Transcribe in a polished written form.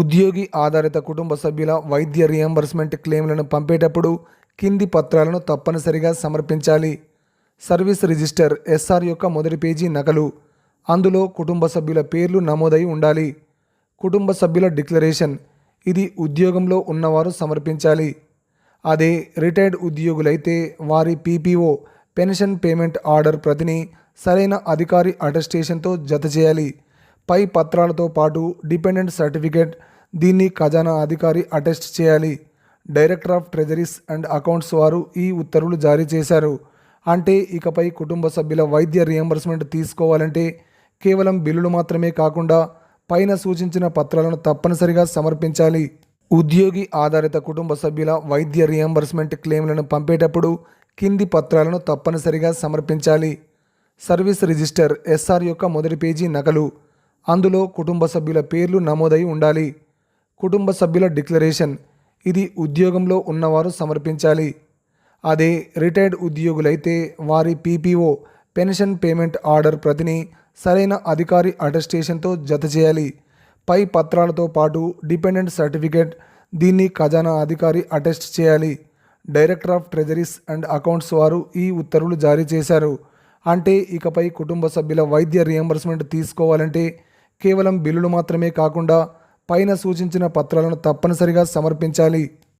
ఉద్యోగి ఆధారిత కుటుంబ సభ్యుల వైద్య రియంబర్స్మెంట్ క్లెయిమ్లను పంపేటప్పుడు కింది పత్రాలను తప్పనిసరిగా సమర్పించాలి. సర్వీస్ రిజిస్టర్ ఎస్ఆర్ యొక్క మొదటి పేజీ నకలు. అందులో కుటుంబ సభ్యుల పేర్లు నమోదై ఉండాలి. కుటుంబ సభ్యుల డిక్లరేషన్, ఇది ఉద్యోగంలో ఉన్నవారు సమర్పించాలి. అదే రిటైర్డ్ ఉద్యోగులైతే వారి పీపీఓ పెన్షన్ పేమెంట్ ఆర్డర్ ప్రతిని సరైన అధికారి అటెస్టేషన్తో జత చేయాలి. పై పత్రాలతో పాటు డిపెండెంట్ సర్టిఫికేట్, దీన్ని ఖజానా అధికారి అటెస్ట్ చేయాలి. Director of treasuries and accounts వారు ఈ ఉత్తర్వులు జారీ చేశారు. అంటే ఇకపై కుటుంబ సభ్యుల వైద్య రియంబర్స్మెంట్ తీసుకోవాలంటే కేవలం బిల్లులు మాత్రమే కాకుండా పైన సూచించిన పత్రాలను తప్పనిసరిగా సమర్పించాలి. ఉద్యోగి ఆధారిత కుటుంబ సభ్యుల వైద్య రియంబర్స్మెంట్ క్లెయిమ్లను పంపేటప్పుడు కింది పత్రాలను తప్పనిసరిగా సమర్పించాలి. సర్వీస్ రిజిస్టర్ ఎస్ఆర్ యొక్క మొదటి పేజీ నకలు. అందులో కుటుంబ సభ్యుల పేర్లు నమోదై ఉండాలి. కుటుంబ సభ్యుల డిక్లరేషన్, ఇది ఉద్యోగంలో ఉన్నవారు సమర్పించాలి. అదే రిటైర్డ్ ఉద్యోగులైతే వారి పీపీఓ పెన్షన్ పేమెంట్ ఆర్డర్ ప్రతిని సరైన అధికారి అటెస్టేషన్తో జత చేయాలి. పై పత్రాలతో పాటు డిపెండెంట్ సర్టిఫికేట్, దీన్ని ఖజానా అధికారి అటెస్ట్ చేయాలి. Director of treasuries and accounts వారు ఈ ఉత్తర్వులు జారీ చేశారు. అంటే ఇకపై కుటుంబ సభ్యుల వైద్య రియంబర్స్మెంట్ తీసుకోవాలంటే కేవలం బిల్లులు మాత్రమే కాకుండా పైన సూచించిన పత్రాలను తప్పనిసరిగా సమర్పించాలి.